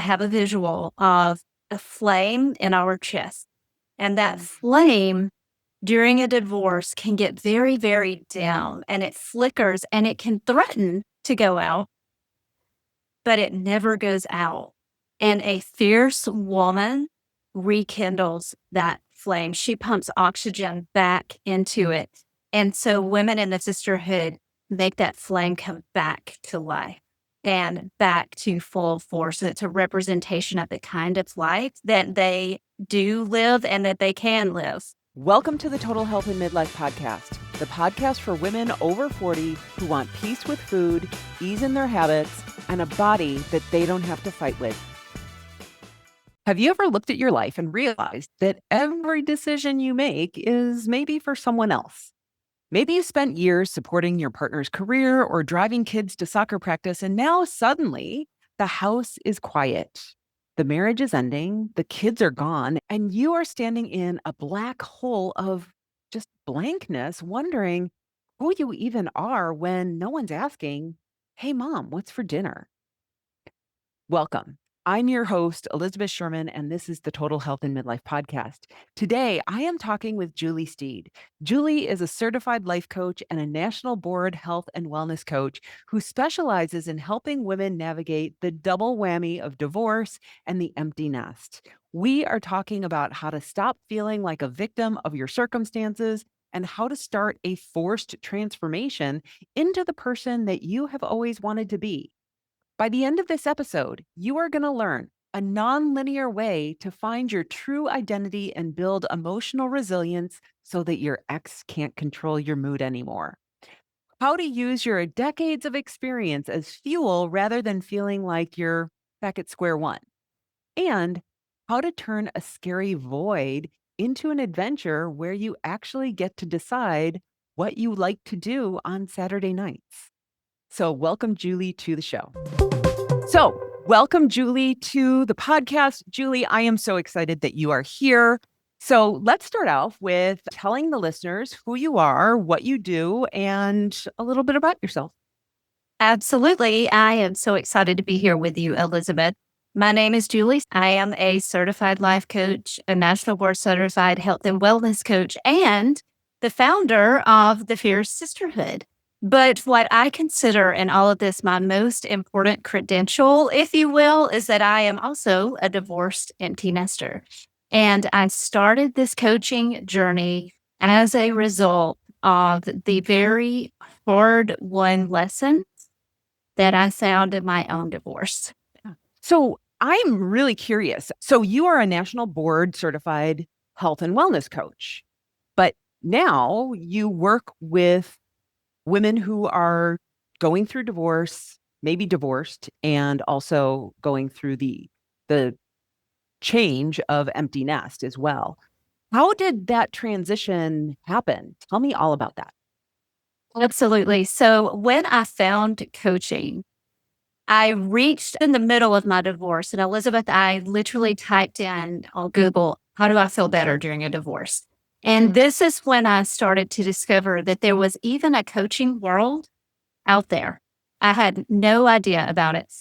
have a visual of a flame in our chest. And that flame during a divorce can get very, very dim and it flickers and it can threaten to go out, but it never goes out. And a fierce woman rekindles that flame. She pumps oxygen back into it. And so women in the sisterhood make that flame come back to life and back to full force. It's a representation of the kind of life that they do live and that they can live. Welcome to the Total Health and Midlife podcast, the podcast for women over 40 who want peace with food, ease in their habits, and a body that they don't have to fight with. Have you ever looked at your life and realized that every decision you make is maybe for someone else? Maybe you spent years supporting your partner's career or driving kids to soccer practice, and now suddenly the house is quiet. The marriage is ending, the kids are gone, and you are standing in a black hole of just blankness, wondering who you even are when no one's asking, "Hey, Mom, what's for dinner?" Welcome. I'm your host, Elizabeth Sherman, and this is the Total Health and Midlife podcast. Today, I am talking with Julie Steed. Julie is a certified life coach and a national board health and wellness coach who specializes in helping women navigate the double whammy of divorce and the empty nest. We are talking about how to stop feeling like a victim of your circumstances and how to start a forced transformation into the person that you have always wanted to be. By the end of this episode, you are going to learn a non-linear way to find your true identity and build emotional resilience so that your ex can't control your mood anymore. How to use your decades of experience as fuel rather than feeling like you're back at square one. And how to turn a scary void into an adventure where you actually get to decide what you like to do on Saturday nights. So welcome, Julie, to the show. Welcome, Julie, to the podcast. Julie, I am so excited that you are here. So let's start off with telling the listeners who you are, what you do, and a little bit about yourself. Absolutely. I am so excited to be here with you, Elizabeth. My name is Julie. I am a certified life coach, a national board certified health and wellness coach, and the founder of the Fierce Sisterhood. But what I consider in all of this, my most important credential, if you will, is that I am also a divorced empty nester. And I started this coaching journey as a result of the very hard-won lesson that I found in my own divorce. So I'm really curious. So you are a national board certified health and wellness coach, but now you work with women who are going through divorce, maybe divorced, and also going through the change of empty nest as well. How did that transition happen? Tell me all about that. Absolutely. So when I found coaching, I reached in the middle of my divorce. And Elizabeth, I literally typed in on Google, how do I feel better during a divorce? And this is when I started to discover that there was even a coaching world out there. I had no idea about it.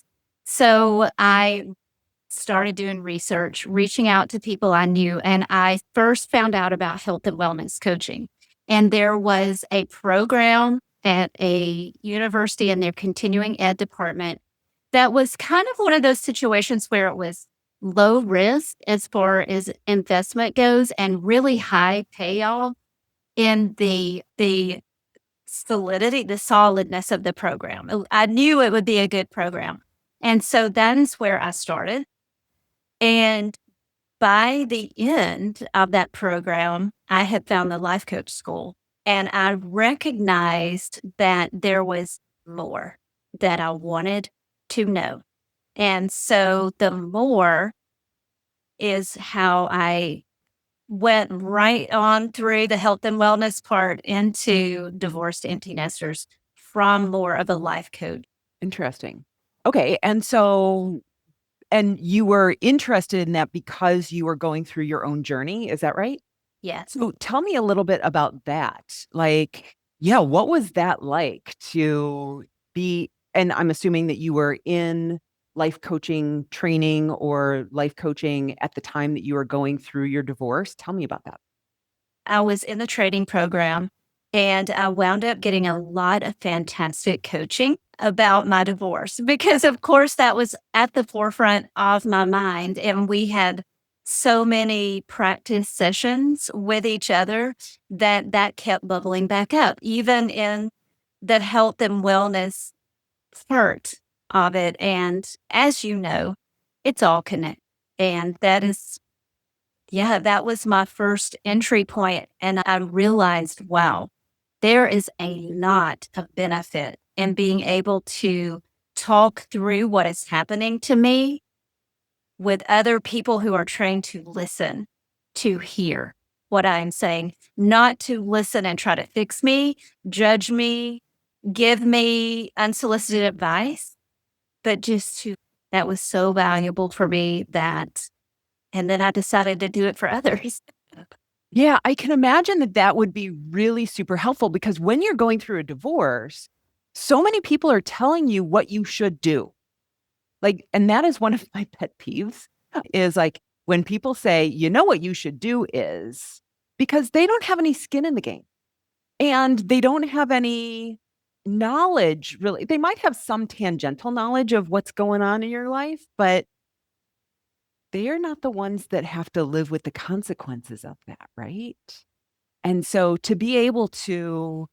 So I started doing research, reaching out to people I knew, and I first found out about health and wellness coaching. And there was a program at a university in their continuing ed department that was kind of one of those situations where it was low risk as far as investment goes and really high payoff in the solidity, the solidness of the program. I knew it would be a good program. And so that is where I started. And by the end of that program, I had found the life coach school and I recognized that there was more that I wanted to know. And so the more is how I went right on through the health and wellness part into divorced empty nesters from more of a life coach. Interesting. Okay. And you were interested in that because you were going through your own journey. Is that right? Yes. So tell me a little bit about that. Like, yeah, what was that like to be, and I'm assuming that you were in life coaching training or life coaching at the time that you were going through your divorce? Tell me about that. I was in the training program and I wound up getting a lot of fantastic coaching about my divorce because, of course, that was at the forefront of my mind. And we had so many practice sessions with each other that kept bubbling back up, even in the health and wellness part of it. And as you know, it's all connected. And that is yeah, that was my first entry point, and I realized, wow, there is a lot of benefit in being able to talk through what is happening to me with other people who are trained to listen, to hear what I'm saying, not to listen and try to fix me, judge me, give me unsolicited advice, but just to that was so valuable for me that and then I decided to do it for others. Yeah, I can imagine that that would be really super helpful because when you're going through a divorce, so many people are telling you what you should do. Like, and that is one of my pet peeves is like when people say, you know, what you should do is because they don't have any skin in the game and they don't have any knowledge really. They might have some tangential knowledge of what's going on in your life, but they are not the ones that have to live with the consequences of that, right? And so to be able to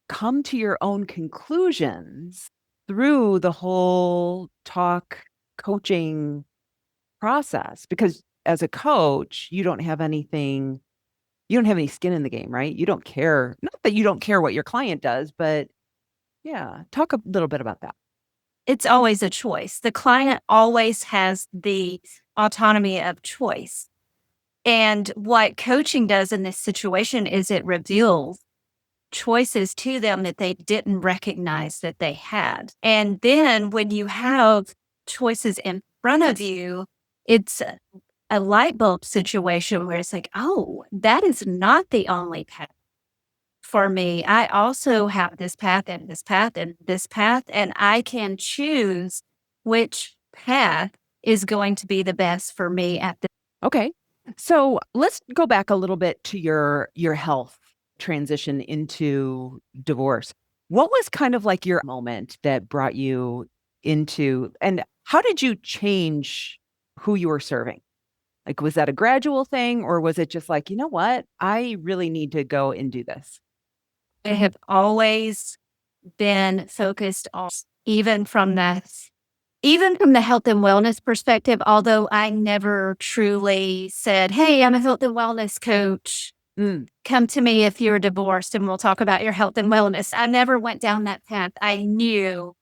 come to your own conclusions through the whole talk coaching process, because as a coach, you don't have any skin in the game, right? You don't care. Not that you don't care what your client does, but yeah, talk a little bit about that. It's always a choice. The client always has the autonomy of choice. And what coaching does in this situation is it reveals choices to them that they didn't recognize that they had. And then when you have choices in front of you, it's a light bulb situation where it's like, oh, that is not the only path for me. I also have this path and this path and this path, and I can choose which path is going to be the best for me at the Okay. So let's go back a little bit to your health transition into divorce. What was kind of like your moment that brought you into, and how did you change who you were serving? Like, was that a gradual thing or was it just like, you know what? I really need to go and do this? I have always been focused on even from the even from the health and wellness perspective, although I never truly said, "Hey, I'm a health and wellness coach. Mm, Come to me if you're divorced and we'll talk about your health and wellness." I never went down that path. I knew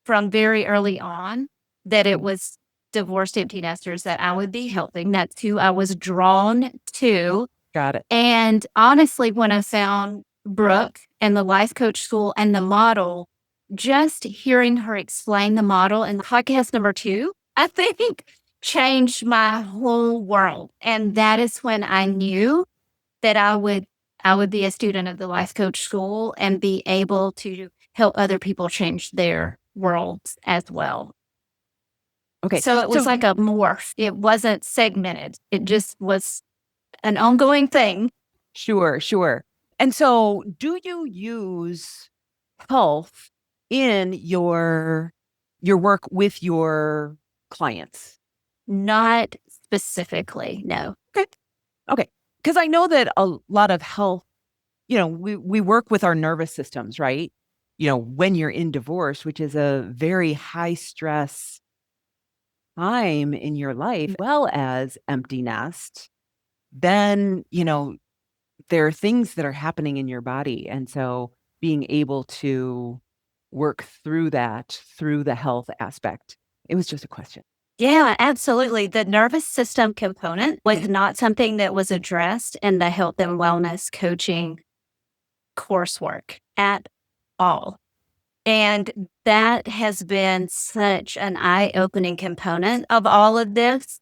from very early on that it was divorced empty nesters that I would be helping. That's who I was drawn to. got it. And honestly, when I found Brooke and the life coach school and the model, just hearing her explain the model in podcast number 2, I think changed my whole world. And that is when I knew that I would be a student of the life coach school and be able to help other people change their worlds as well. Okay. So it was So like a morph. It wasn't segmented. It just was an ongoing thing. sure, sure. And so do you use health in your work with your clients? Not specifically, no. Okay. Okay. Because I know that a lot of health, we work with our nervous systems, right? When you're in divorce, which is a very high stress time in your life, well as empty nest, then, there are things that are happening in your body. And so being able to work through that through the health aspect, it was just a question. Yeah, absolutely. The nervous system component was not something that was addressed in the health and wellness coaching coursework at all. And that has been such an eye-opening component of all of this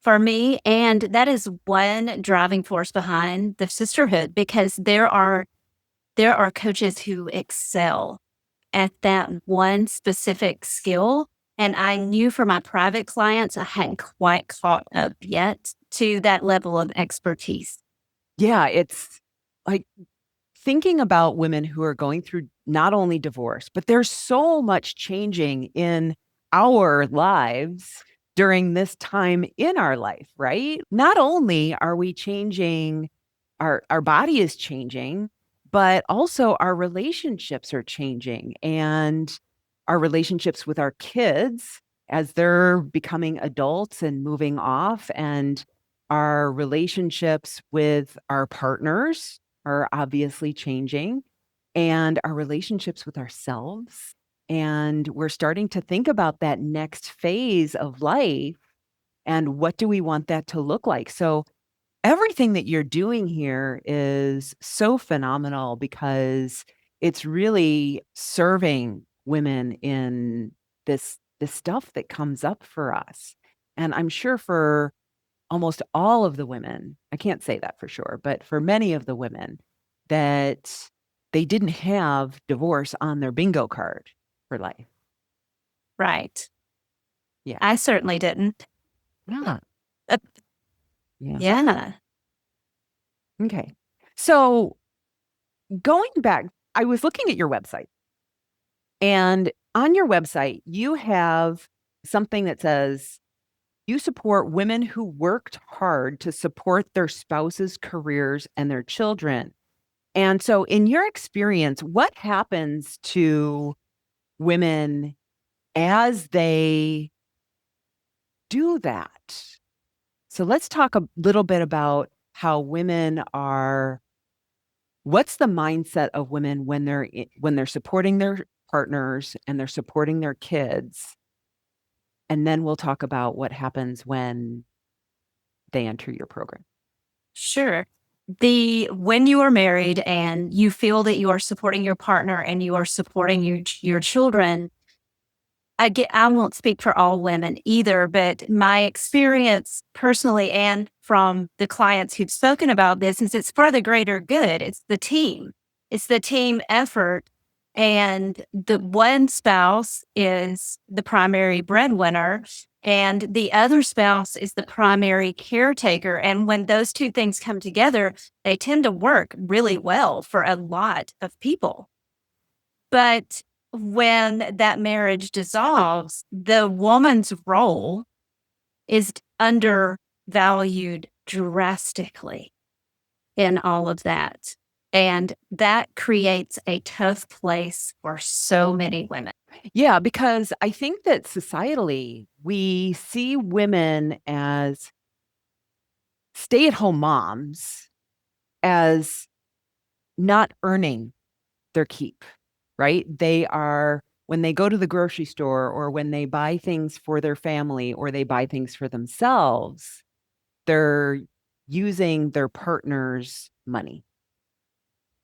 for me. And that is one driving force behind the sisterhood because there are coaches who excel at that one specific skill And I knew for my private clients, I hadn't quite caught up yet to that level of expertise. Yeah, it's like thinking about women who are going through not only divorce, but there's so much changing in our lives during this time in our life, right? Not only are we changing, our body is changing, but also our relationships are changing, and our relationships with our kids as they're becoming adults and moving off, and our relationships with our partners are obviously changing, and our relationships with ourselves. And we're starting to think about that next phase of life and what do we want that to look like. So, everything that you're doing here is so phenomenal because it's really serving women in this stuff that comes up for us. And I'm sure for almost all of the women, I can't say that for sure, but for many of the women, that they didn't have divorce on their bingo card for life. Right. Yeah. I certainly didn't. Yeah. Uh, Yeah. yeah. Okay. So going back, I was looking at your website, and on your website, you have something that says you support women who worked hard to support their spouses' careers and their children. And so, in your experience, what happens to women as they do that? So, let's talk a little bit about how women are. What's the mindset of women when when they're supporting their partners and they're supporting their kids? And then we'll talk about what happens when they enter your program. Sure. When you are married and you feel that you are supporting your partner and you are supporting your children, I won't speak for all women either, but my experience personally and from the clients who've spoken about this is it's for the greater good. It's the team. It's the team effort. And the one spouse is the primary breadwinner and the other spouse is the primary caretaker. And when those two things come together, they tend to work really well for a lot of people. But when that marriage dissolves, the woman's role is undervalued drastically in all of that. And that creates a tough place for so many women. Yeah, because I think that societally, we see women as stay at home moms as not earning their keep, right? They are, when they go to the grocery store or when they buy things for their family or they buy things for themselves, they're using their partner's money,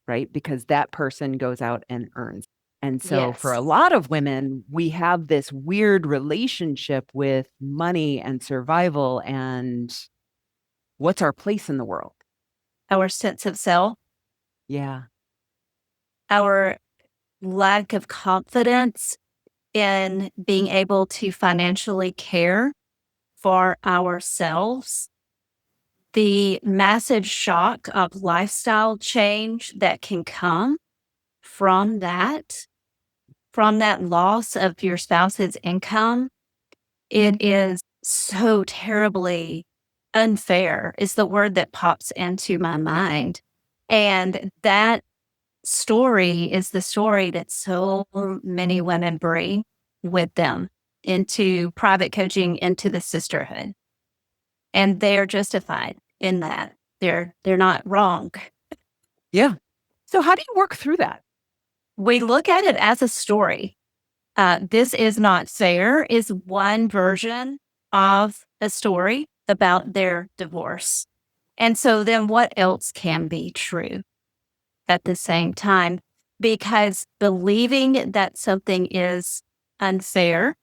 right? Because that person goes out and earns. And so for Yes. a lot of women, we have this weird relationship with money and survival and what's our place in the world. Our sense of self, Yeah. our lack of confidence in being able to financially care for ourselves, the massive shock of lifestyle change that can come from that loss of your spouse's income, it is so terribly unfair, is the word that pops into my mind. And that story is the story that so many women bring with them into private coaching, into the sisterhood. And they are justified in that. They're not wrong. Yeah. So how do you work through that? We look at it as a story. This is not fair is one version of a story about their divorce. And so then what else can be true at the same time? Because believing that something is unfair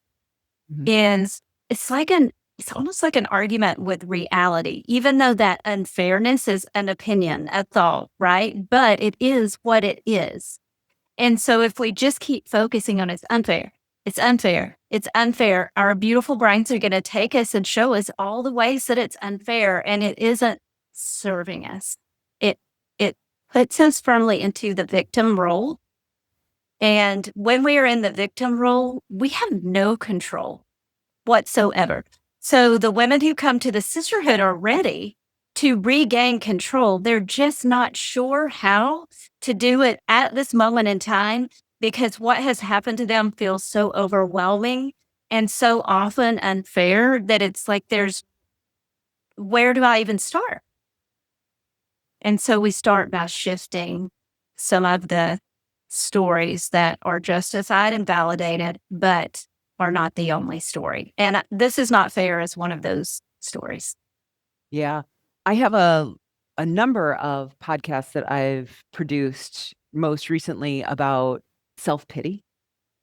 Mhm. is it's almost like an argument with reality, even though that unfairness is an opinion, a thought, right? But it is what it is. And so if we just keep focusing on it's unfair, It's unfair. It's unfair. Our beautiful brains are going to take us and show us all the ways that it's unfair, and it isn't serving us. It it puts us firmly into the victim role. And when we are in the victim role, we have no control whatsoever. So the women who come to the sisterhood are ready to regain control. They're just not sure how to do it at this moment in time because what has happened to them feels so overwhelming and so often unfair that it's like where do I even start? And so we start by shifting some of the stories that are justified and validated, but are not the only story. And this is not fair as one of those stories. Yeah. I have a number of podcasts that I've produced most recently about self-pity.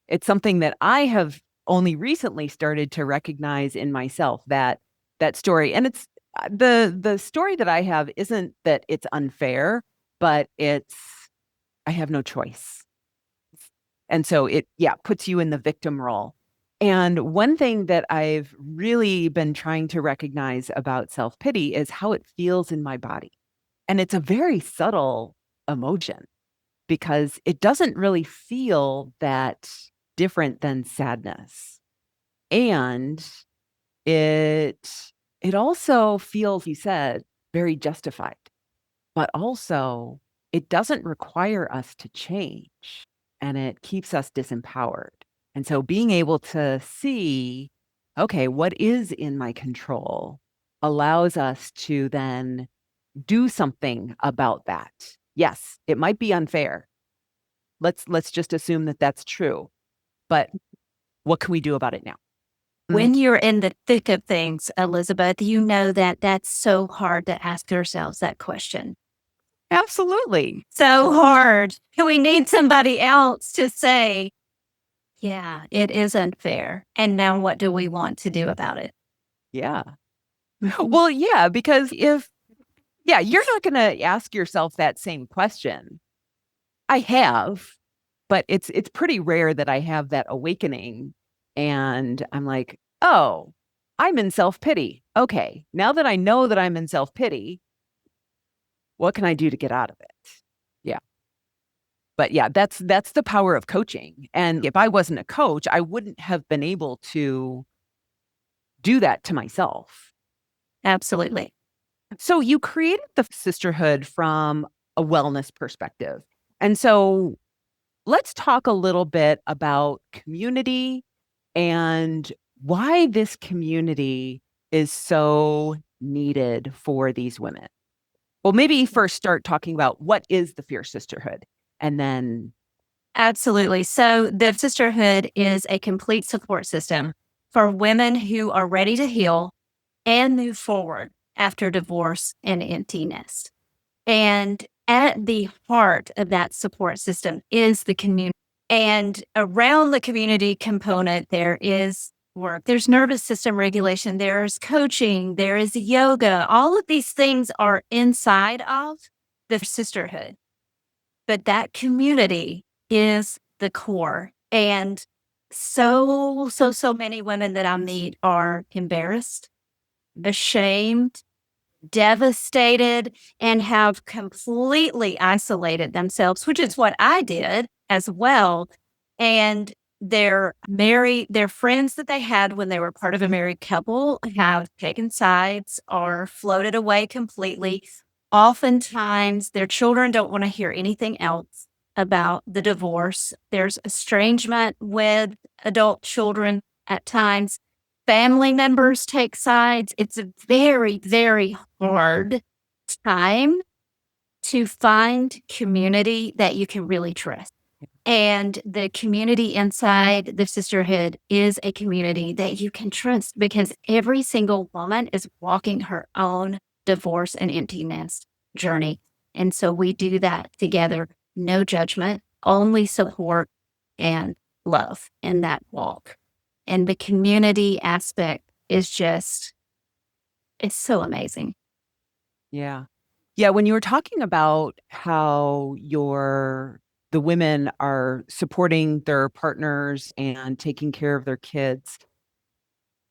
It's something that I have only recently started to recognize in myself, that story. And it's the story that I have isn't that it's unfair, but it's I have no choice. And so it, yeah, puts you in the victim role. And one thing that I've really been trying to recognize about self-pity is how it feels in my body. And it's a very subtle emotion because it doesn't really feel that different than sadness. And it it also feels, you said, very justified, but also it doesn't require us to change and it keeps us disempowered. And so being able to see, okay, what is in my control allows us to then do something about that. Yes, it might be unfair. Let's just assume that that's true. But what can we do about it now? When you're in the thick of things, Elizabeth, you know that that's so hard to ask ourselves that question. Absolutely. So hard. We need somebody else to say, yeah, it is unfair. And now what do we want to do about it? Yeah. Well, yeah, because yeah, you're not going to ask yourself that same question. I have, but it's pretty rare that I have that awakening and I'm like, "Oh, I'm in self-pity. Okay, now that I know that I'm in self-pity, what can I do to get out of it?" Yeah. But yeah, that's the power of coaching. And if I wasn't a coach, I wouldn't have been able to do that to myself. Absolutely. So you created the sisterhood from a wellness perspective. And so let's talk a little bit about community and why this community is so needed for these women. Well, maybe first start talking about what is the Fierce Sisterhood and then, Absolutely. So the sisterhood is a complete support system for women who are ready to heal and move forward after divorce and emptiness. And at the heart of that support system is the community. And around the community component, there is work. There's nervous system regulation, there's coaching, there is yoga. All of these things are inside of the sisterhood. But that community is the core. And so many women that I meet are embarrassed, ashamed, devastated, and have completely isolated themselves, which is what I did as well. And their friends that they had when they were part of a married couple have taken sides or floated away completely. Oftentimes, their children don't want to hear anything else about the divorce. There's estrangement with adult children at times. Family members take sides. It's a very, very hard time to find community that you can really trust. And the community inside the sisterhood is a community that you can trust because every single woman is walking her own divorce and emptiness journey. And so we do that together, no judgment, only support and love in that walk. And the community aspect is just, it's so amazing. yeah. Yeah, when you were talking about how your the women are supporting their partners and taking care of their kids.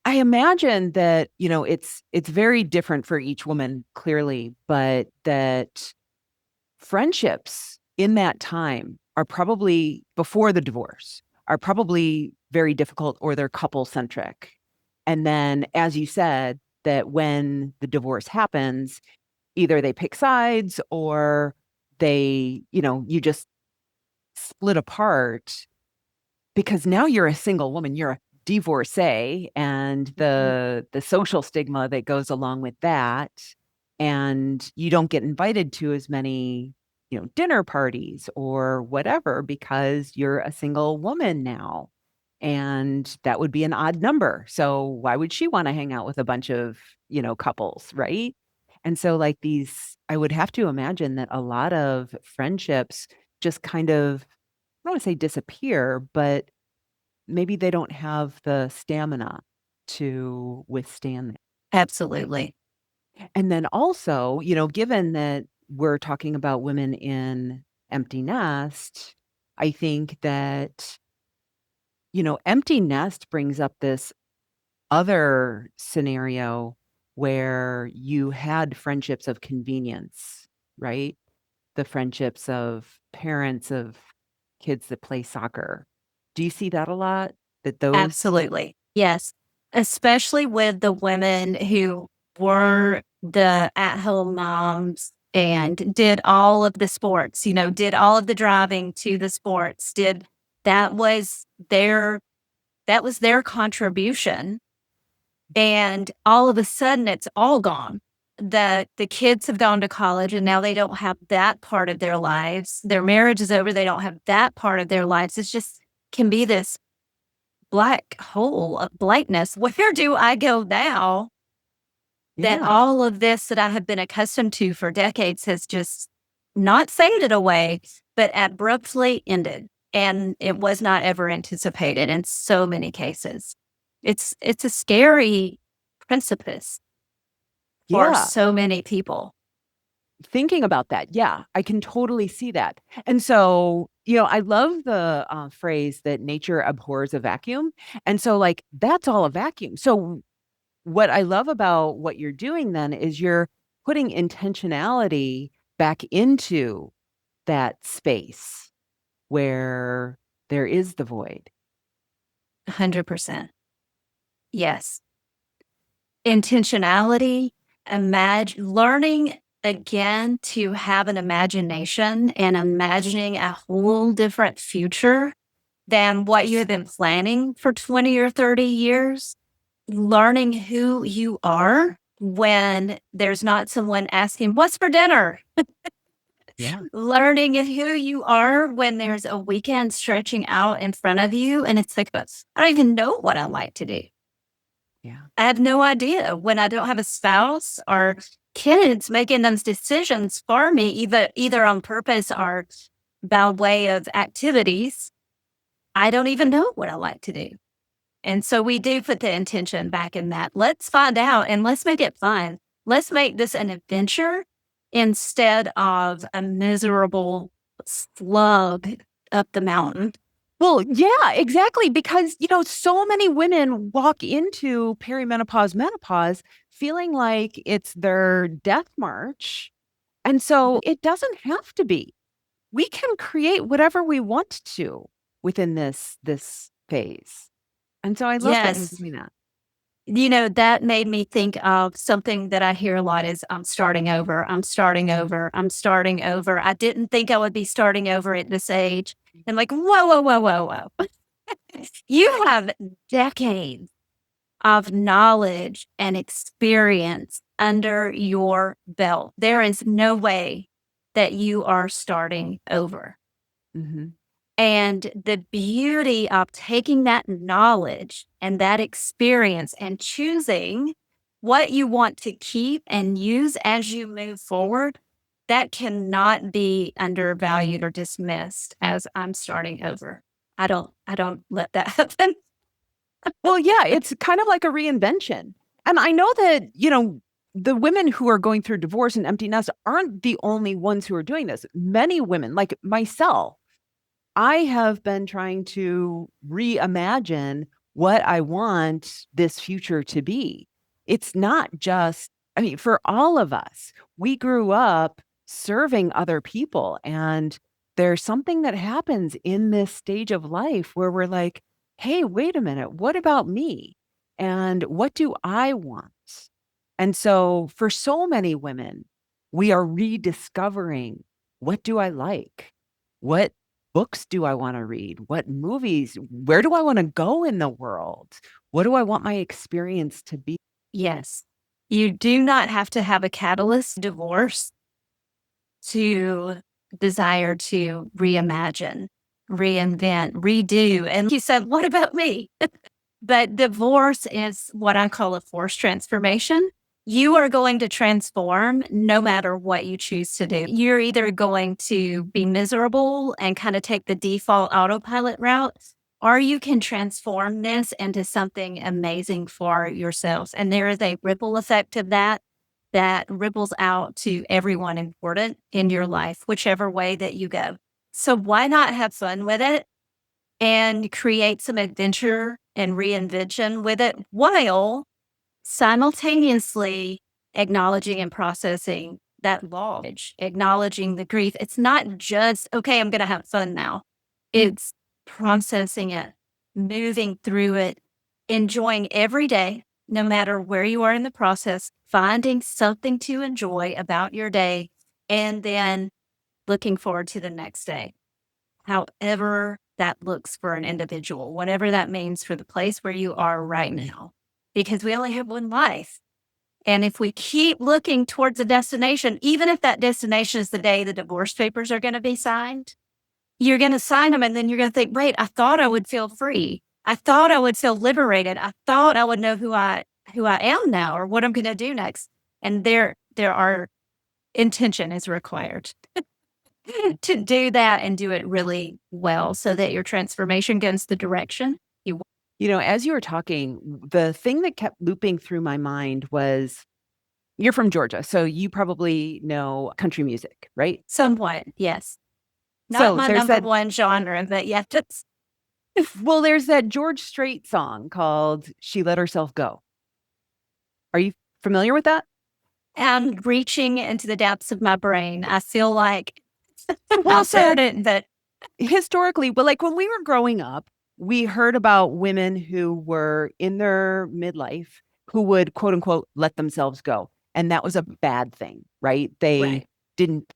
I imagine that, it's very different for each woman, clearly, but that friendships in that time are probably before the divorce are probably very difficult or they're couple centric. And then, as you said, that when the divorce happens, either they pick sides or you just split apart because now you're a single woman, you're a divorcee, and the social stigma that goes along with that, and you don't get invited to as many, dinner parties or whatever because you're a single woman now. And that would be an odd number. So why would she want to hang out with a bunch of, couples, right? And so like I would have to imagine that a lot of friendships just kind of, I don't want to say disappear, but maybe they don't have the stamina to withstand that. Absolutely. And then also, given that we're talking about women in empty nest, I think that, empty nest brings up this other scenario where you had friendships of convenience, right? The friendships of parents of kids that play soccer. Do you see that a lot? That those, Absolutely. Yes. Especially with the women who were the at home moms and did all of the sports, did all of the driving to the sports, that was their that was their contribution. And all of a sudden it's all gone. The kids have gone to college and now they don't have that part of their lives. Their marriage is over. They don't have that part of their lives. It's just can be this black hole of blankness. Where do I go now that yeah, all of this that I have been accustomed to for decades has just not faded away, but abruptly ended? And it was not ever anticipated in so many cases. It's a scary precipice for yeah. so many people. Thinking about that, yeah, I can totally see that. And so, I love the phrase that nature abhors a vacuum. And so, like, that's all a vacuum. So, what I love about what you're doing then is you're putting intentionality back into that space where there is the void. 100%. Yes. Intentionality, learning again to have an imagination and imagining a whole different future than what you have been planning for 20 or 30 years. Learning who you are when there's not someone asking, "What's for dinner?" Yeah. Learning who you are when there's a weekend stretching out in front of you, and it's like, I don't even know what I like to do. Yeah. I have no idea when I don't have a spouse or kids making those decisions for me, either on purpose or by way of activities. I don't even know what I like to do. And so we do put the intention back in that. Let's find out and let's make it fun. Let's make this an adventure instead of a miserable slug up the mountain. Well, yeah, exactly. Because, so many women walk into perimenopause, menopause feeling like it's their death march. And so it doesn't have to be. We can create whatever we want to within this phase. And so I love that you're Yes. doing that. That made me think of something that I hear a lot is I'm starting over. I'm starting over. I'm starting over. I didn't think I would be starting over at this age. And like, whoa, whoa, whoa, whoa, whoa. You have decades of knowledge and experience under your belt. There is no way that you are starting over. Hmm. And the beauty of taking that knowledge and that experience and choosing what you want to keep and use as you move forward, that cannot be undervalued or dismissed as I'm starting over. I don't let that happen. Well, yeah, it's kind of like a reinvention. And I know that, the women who are going through divorce and empty nest aren't the only ones who are doing this. Many women, like myself, I have been trying to reimagine what I want this future to be. It's not just, I mean, for all of us, we grew up serving other people. And there's something that happens in this stage of life where we're like, hey, wait a minute, what about me? And what do I want? And so for so many women, we are rediscovering, what do I like? What books do I want to read? What movies? Where do I want to go in the world? What do I want my experience to be? Yes. You do not have to have a catalyst divorce to desire to reimagine, reinvent, redo. And you said, what about me? But divorce is what I call a forced transformation. You are going to transform no matter what you choose to do. You're either going to be miserable and kind of take the default autopilot route, or you can transform this into something amazing for yourselves. And there is a ripple effect of that ripples out to everyone important in your life, whichever way that you go. So why not have fun with it and create some adventure and reinvention with it while simultaneously acknowledging and processing that loss, acknowledging the grief. It's not just, okay, I'm going to have fun now. It's processing it, moving through it, enjoying every day, no matter where you are in the process, finding something to enjoy about your day, and then looking forward to the next day, however that looks for an individual, whatever that means for the place where you are right now, because we only have one life. And if we keep looking towards a destination, even if that destination is the day the divorce papers are going to be signed, you're going to sign them and then you're going to think, wait, I thought I would feel free. I thought I would feel liberated. I thought I would know who I am now or what I'm going to do next. And there are intention is required to do that and do it really well so that your transformation goes the direction you want. You know, as you were talking, the thing that kept looping through my mind was, you're from Georgia, so you probably know country music, right? Somewhat, yes. Not So my there's number that, one genre, but yes, it's well, there's that George Strait song called She Let Herself Go. Are you familiar with that? and reaching into the depths of my brain. I feel like Well, I've so heard it, but historically, but like when we were growing up, we heard about women who were in their midlife who would, quote unquote, let themselves go. And that was a bad thing, right? They right. didn't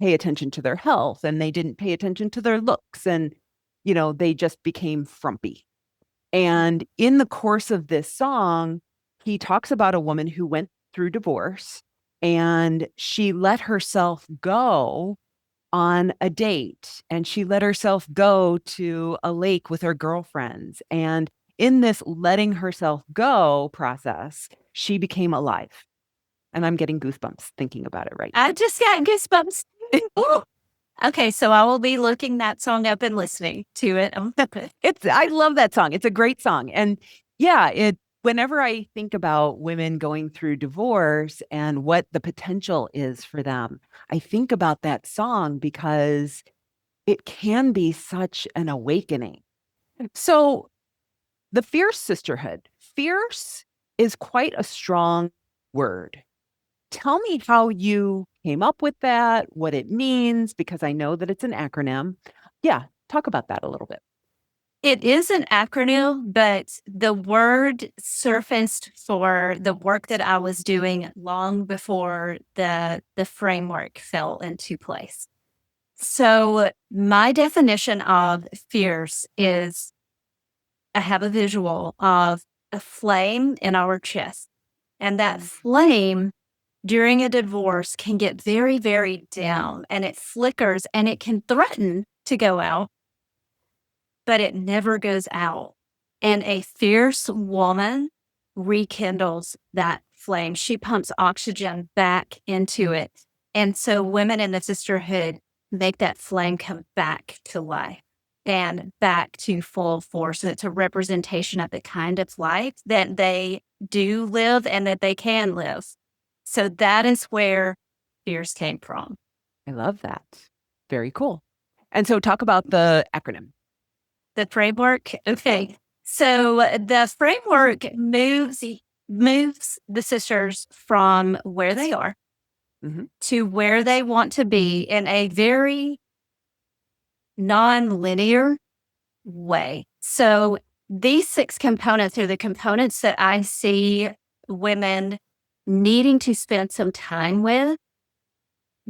pay attention to their health and they didn't pay attention to their looks. And, you know, they just became frumpy. And in the course of this song, he talks about a woman who went through divorce and she let herself go on a date and she let herself go to a lake with her girlfriends. And in this letting herself go process, she became alive. And I'm getting goosebumps thinking about it right I just got goosebumps. Okay, so I will be looking that song up and listening to it. It's I love that song. It's a great song. And yeah, it whenever I think about women going through divorce and what the potential is for them, I think about that song because it can be such an awakening. So, the fierce sisterhood. Fierce is quite a strong word. Tell me how you came up with that, what it means, because I know that it's an acronym. Yeah, talk about that a little bit. It is an acronym, but the word surfaced for the work that I was doing long before the framework fell into place. So my definition of fierce is I have a visual of a flame in our chest. And that flame during a divorce can get very, very down and it flickers and it can threaten to go out, but it never goes out. And a fierce woman rekindles that flame. She pumps oxygen back into it. And so women in the sisterhood make that flame come back to life and back to full force. And it's a representation of the kind of life that they do live and that they can live. So that is where fierce came from. I love that. Very cool. And so talk about the acronym. The framework. Okay. So the framework moves the sisters from where they are to where they want to be in a very non-linear way. So these 6 components are the components that I see women needing to spend some time with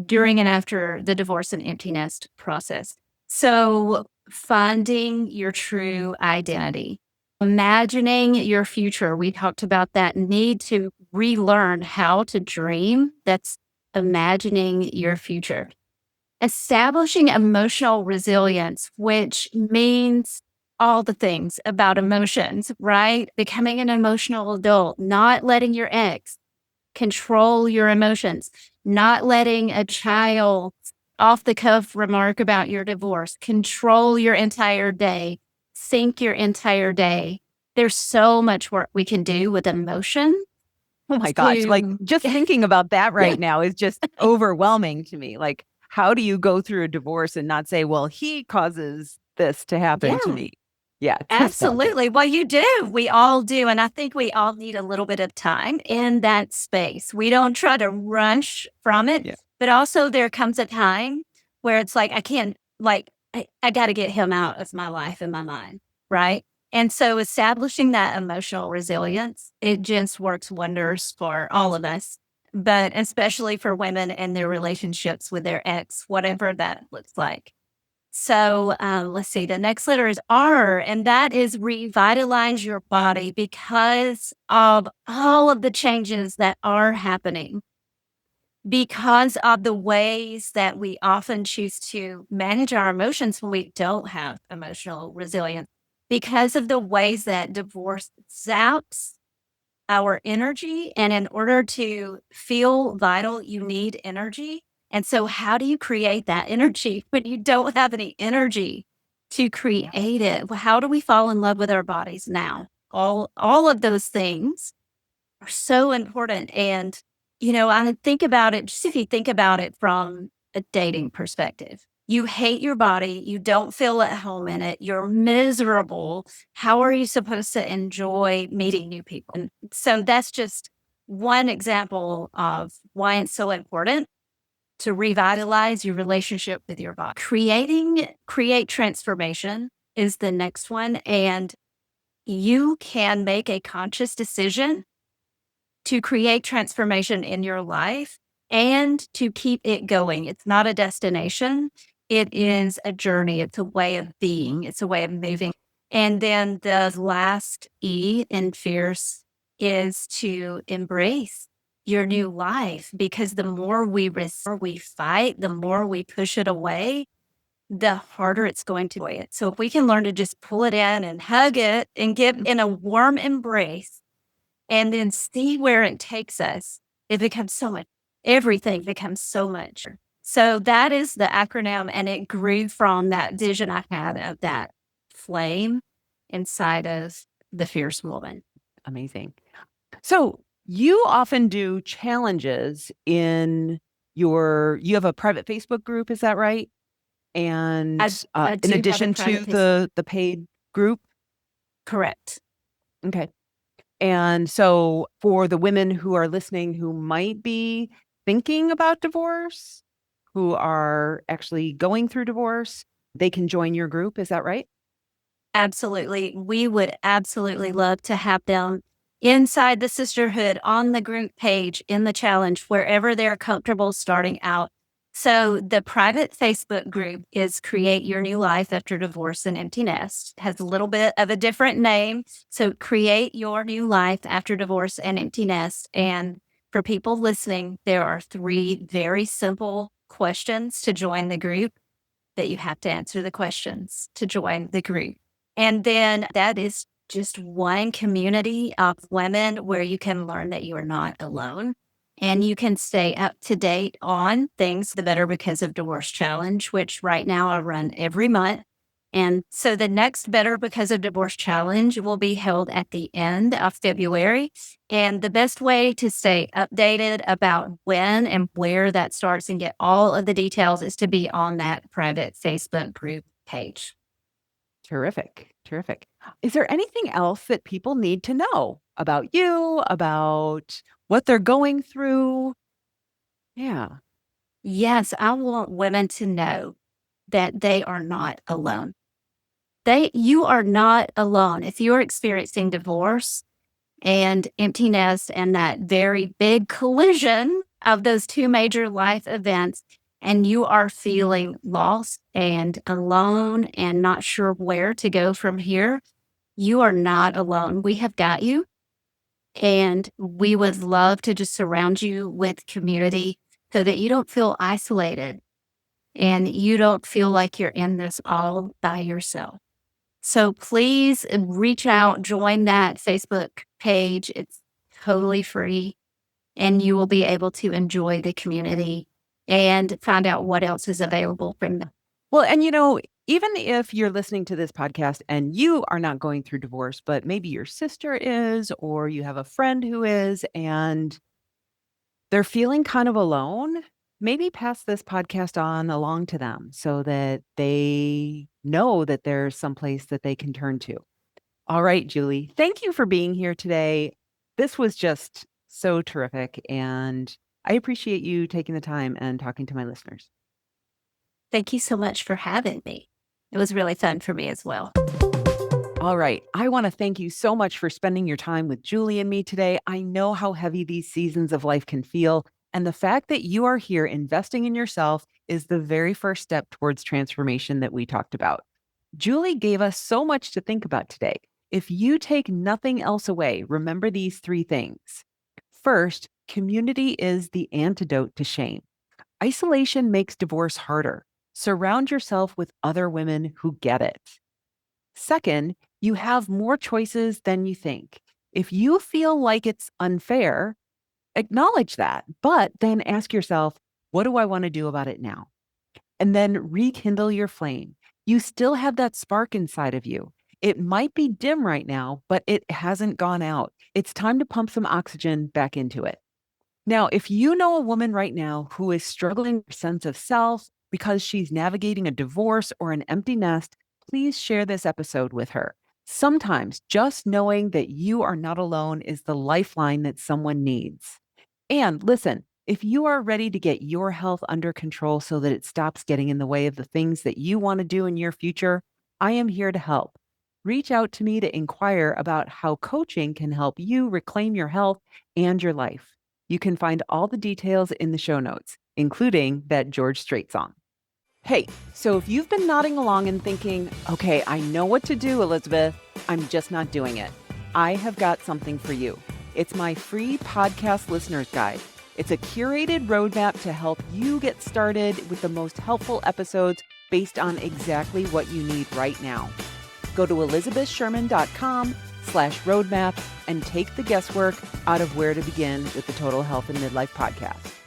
during and after the divorce and empty nest process. So finding your true identity, imagining your future. We talked about that need to relearn how to dream. That's imagining your future. Establishing emotional resilience, which means all the things about emotions, right? Becoming an emotional adult, not letting your ex control your emotions, not letting a child off the cuff remark about your divorce control your entire day, sink your entire day. There's so much work we can do with emotion. Oh my gosh. Like just thinking about that right now is just overwhelming to me. Like, how do you go through a divorce and not say, well, he causes this to happen to me? Yeah, just daunting. Absolutely. Well, you do. We all do. And I think we all need a little bit of time in that space. We don't try to rush from it, Yeah. but also there comes a time where it's like, I can't, like, I got to get him out of my life and my mind. Right. And so establishing that emotional resilience, it just works wonders for all of us, but especially for women and their relationships with their ex, whatever that looks like. So let's see, the next letter is R, and that is revitalize your body because of all of the changes that are happening, because of the ways that we often choose to manage our emotions when we don't have emotional resilience, because of the ways that divorce zaps our energy. And in order to feel vital, you need energy. And so, how do you create that energy when you don't have any energy to create it? Well, how do we fall in love with our bodies now? All of those things are so important. And, I think about it, just if you think about it from a dating perspective, you hate your body, you don't feel at home in it, you're miserable. How are you supposed to enjoy meeting new people? And so that's just one example of why it's so important to revitalize your relationship with your body. Create transformation is the next one. And you can make a conscious decision to create transformation in your life and to keep it going. It's not a destination. It is a journey. It's a way of being. It's a way of moving. And then the last E in fierce is to embrace your new life, because the more we fight, the more we push it away, the harder it's going to be. It. So if we can learn to just pull it in and hug it and give in a warm embrace, and then see where it takes us, it becomes so much, everything becomes so much. So that is the acronym, and it grew from that vision I had of that flame inside of the fierce woman. Amazing. So you often do challenges you have a private Facebook group, is that right? And I in do have a addition to private Facebook. the paid group? Correct. Okay. And so for the women who are listening who might be thinking about divorce, who are actually going through divorce, they can join your group. Is that right? Absolutely. We would absolutely love to have them inside the sisterhood on the group page in the challenge, wherever they're comfortable starting out. So the private Facebook group is Create Your New Life After Divorce and Empty Nest. It has a little bit of a different name. So Create Your New Life After Divorce and Empty Nest. And for people listening, there are 3 very simple questions to join the group that you have to answer the questions to join the group. And then that is just one community of women where you can learn that you are not alone, and you can stay up to date on things. The Better Because of Divorce Challenge, which right now I run every month. And so the next Better Because of Divorce Challenge will be held at the end of February. And the best way to stay updated about when and where that starts and get all of the details is to be on that private Facebook group page. Terrific. Terrific. Is there anything else that people need to know about you, about what they're going through? Yeah. Yes, I want women to know that they are not alone. You are not alone. If you're experiencing divorce and empty nest and that very big collision of those two major life events, and you are feeling lost and alone and not sure where to go from here, you are not alone. We have got you. And we would love to just surround you with community so that you don't feel isolated and you don't feel like you're in this all by yourself. So please reach out, join that Facebook page. It's totally free, and you will be able to enjoy the community and find out what else is available from them. Well, and even if you're listening to this podcast and you are not going through divorce, but maybe your sister is, or you have a friend who is, and they're feeling kind of alone, maybe pass this podcast on along to them so that they know that there's some place that they can turn to. All right, Julie, thank you for being here today. This was just so terrific, and I appreciate you taking the time and talking to my listeners. Thank you so much for having me. It was really fun for me as well. All right. I want to thank you so much for spending your time with Julie and me today. I know how heavy these seasons of life can feel. And the fact that you are here investing in yourself is the very first step towards transformation that we talked about. Julie gave us so much to think about today. If you take nothing else away, remember these three things. First, community is the antidote to shame. Isolation makes divorce harder. Surround yourself with other women who get it. Second, you have more choices than you think. If you feel like it's unfair, acknowledge that, but then ask yourself, what do I want to do about it now? And then rekindle your flame. You still have that spark inside of you. It might be dim right now, but it hasn't gone out. It's time to pump some oxygen back into it. Now, if you know a woman right now who is struggling with a sense of self because she's navigating a divorce or an empty nest, please share this episode with her. Sometimes just knowing that you are not alone is the lifeline that someone needs. And listen, if you are ready to get your health under control so that it stops getting in the way of the things that you want to do in your future, I am here to help. Reach out to me to inquire about how coaching can help you reclaim your health and your life. You can find all the details in the show notes, including that George Strait song. Hey, so if you've been nodding along and thinking, okay, I know what to do, Elizabeth, I'm just not doing it, I have got something for you. It's my free podcast listener's guide. It's a curated roadmap to help you get started with the most helpful episodes based on exactly what you need right now. Go to elizabethsherman.com/roadmap and take the guesswork out of where to begin with the Total Health and Midlife podcast.